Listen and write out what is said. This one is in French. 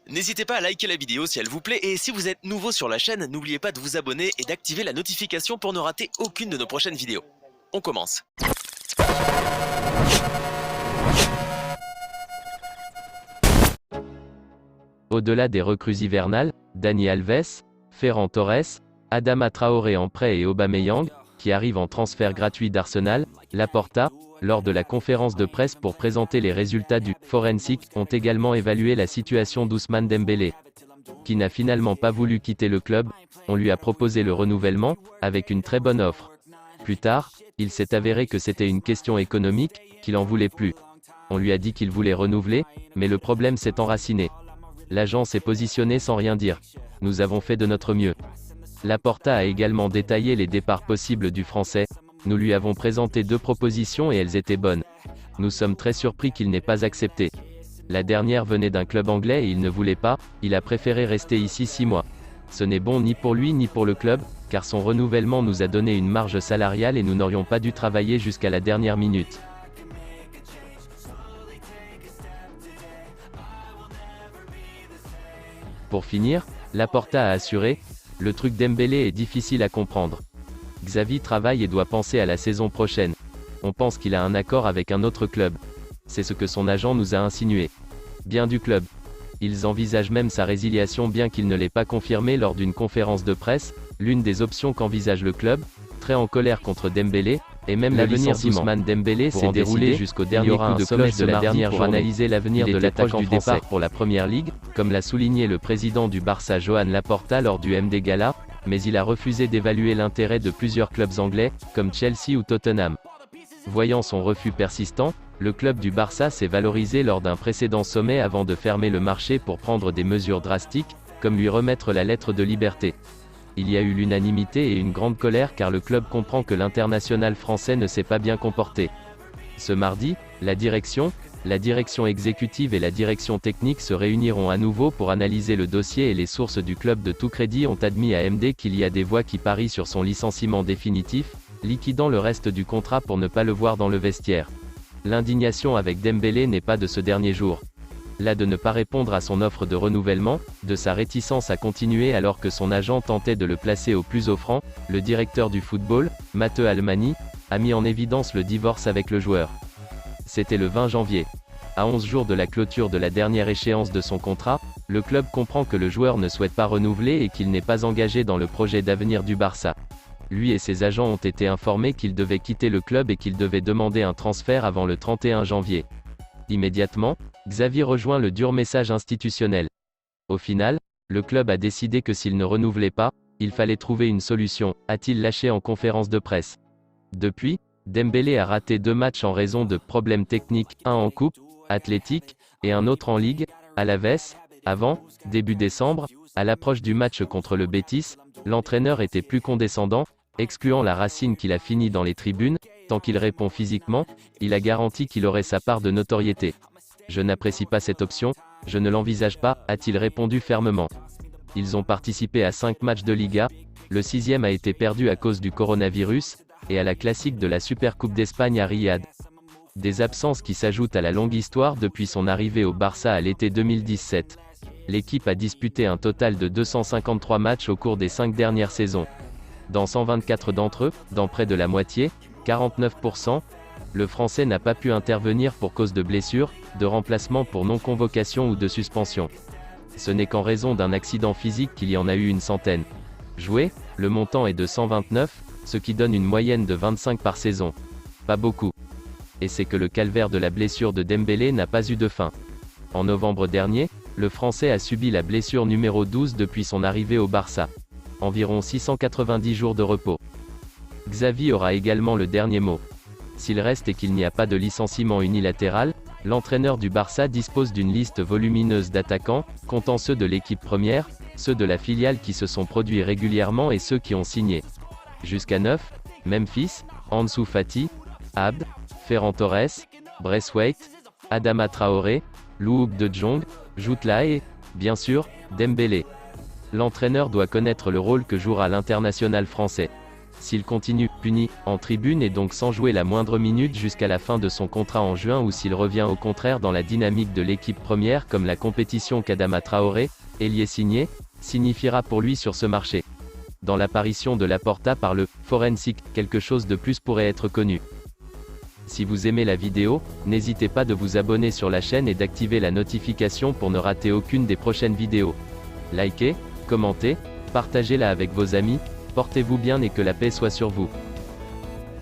N'hésitez pas à liker la vidéo si elle vous plaît et si vous êtes nouveau sur la chaîne, n'oubliez pas de vous abonner et d'activer la notification pour ne rater aucune de nos prochaines vidéos. On commence. Au-delà des recrues hivernales, Dani Alves, Ferran Torres, Adama Traoré en prêt et Aubameyang, qui arrivent en transfert gratuit d'Arsenal, Laporta, lors de la conférence de presse pour présenter les résultats du Forensic, ont également évalué la situation d'Ousmane Dembélé, qui n'a finalement pas voulu quitter le club. On lui a proposé le renouvellement, avec une très bonne offre. Plus tard, il s'est avéré que c'était une question économique, qu'il en voulait plus. On lui a dit qu'il voulait renouveler, mais le problème s'est enraciné. L'agent s'est positionné sans rien dire. Nous avons fait de notre mieux. Laporta a également détaillé les départs possibles du Français. Nous lui avons présenté 2 propositions et elles étaient bonnes. Nous sommes très surpris qu'il n'ait pas accepté. La dernière venait d'un club anglais et il ne voulait pas, il a préféré rester ici 6 mois. Ce n'est bon ni pour lui ni pour le club, car son renouvellement nous a donné une marge salariale et nous n'aurions pas dû travailler jusqu'à la dernière minute. Pour finir, Laporta a assuré, « Le truc Dembélé est difficile à comprendre. Xavi travaille et doit penser à la saison prochaine. On pense qu'il a un accord avec un autre club. C'est ce que son agent nous a insinué. Bien du club. Ils envisagent même sa résiliation bien qu'il ne l'ait pas confirmé lors d'une conférence de presse. L'une des options qu'envisage le club, très en colère contre Dembélé, et même l'avenir d'Ousmane Dembélé s'est déroulé jusqu'au dernier coup de cloche de la dernière pour analyser l'avenir de l'attaquant du départ pour la Première Ligue, comme l'a souligné le président du Barça Joan Laporta lors du MD Gala, mais il a refusé d'évaluer l'intérêt de plusieurs clubs anglais, comme Chelsea ou Tottenham. Voyant son refus persistant, le club du Barça s'est valorisé lors d'un précédent sommet avant de fermer le marché pour prendre des mesures drastiques, comme lui remettre la lettre de liberté. Il y a eu l'unanimité et une grande colère car le club comprend que l'international français ne s'est pas bien comporté. Ce mardi, la direction exécutive et la direction technique se réuniront à nouveau pour analyser le dossier et les sources du club de tout crédit ont admis à MD qu'il y a des voix qui parient sur son licenciement définitif, liquidant le reste du contrat pour ne pas le voir dans le vestiaire. L'indignation avec Dembélé n'est pas de ce dernier jour. Là de ne pas répondre à son offre de renouvellement, de sa réticence à continuer alors que son agent tentait de le placer au plus offrant, le directeur du football, Matteo Almani, a mis en évidence le divorce avec le joueur. C'était le 20 janvier. À 11 jours de la clôture de la dernière échéance de son contrat, le club comprend que le joueur ne souhaite pas renouveler et qu'il n'est pas engagé dans le projet d'avenir du Barça. Lui et ses agents ont été informés qu'il devait quitter le club et qu'il devait demander un transfert avant le 31 janvier. Immédiatement, Xavi rejoint le dur message institutionnel. Au final, le club a décidé que s'il ne renouvelait pas, il fallait trouver une solution, a-t-il lâché en conférence de presse. Depuis, Dembélé a raté 2 matchs en raison de problèmes techniques, un en coupe, athlétique, et un autre en ligue, Alaves. Avant, début décembre, à l'approche du match contre le Betis, l'entraîneur était plus condescendant, excluant la Racine qu'il a fini dans les tribunes. Tant qu'il répond physiquement, il a garanti qu'il aurait sa part de notoriété. Je n'apprécie pas cette option, je ne l'envisage pas, a-t-il répondu fermement. Ils ont participé à 5 matchs de Liga, le 6e a été perdu à cause du coronavirus, et à la classique de la Supercoupe d'Espagne à Riyad. Des absences qui s'ajoutent à la longue histoire depuis son arrivée au Barça à l'été 2017. L'équipe a disputé un total de 253 matchs au cours des 5 dernières saisons. Dans 124 d'entre eux, dans près de la moitié, 49%, le Français n'a pas pu intervenir pour cause de blessure, de remplacement pour non-convocation ou de suspension. Ce n'est qu'en raison d'un accident physique qu'il y en a eu une centaine. Joué, le montant est de 129, ce qui donne une moyenne de 25 par saison. Pas beaucoup. Et c'est que le calvaire de la blessure de Dembélé n'a pas eu de fin. En novembre dernier, le Français a subi la blessure numéro 12 depuis son arrivée au Barça. Environ 690 jours de repos. Xavi aura également le dernier mot. S'il reste et qu'il n'y a pas de licenciement unilatéral, l'entraîneur du Barça dispose d'une liste volumineuse d'attaquants, comptant ceux de l'équipe première, ceux de la filiale qui se sont produits régulièrement et ceux qui ont signé. Jusqu'à 9, Memphis, Ansu Fati, Abd, Ferran Torres, Braithwaite, Adama Traoré, Loïc de Jong, Jutla et, bien sûr, Dembélé. L'entraîneur doit connaître le rôle que jouera l'international français. S'il continue, puni, en tribune et donc sans jouer la moindre minute jusqu'à la fin de son contrat en juin ou s'il revient au contraire dans la dynamique de l'équipe première comme la compétition qu'Adama Traoré, ailier signé, signifiera pour lui sur ce marché. Dans l'apparition de Laporta par le « forensic », quelque chose de plus pourrait être connu. Si vous aimez la vidéo, n'hésitez pas de vous abonner sur la chaîne et d'activer la notification pour ne rater aucune des prochaines vidéos. Likez, commentez, partagez-la avec vos amis, portez-vous bien et que la paix soit sur vous.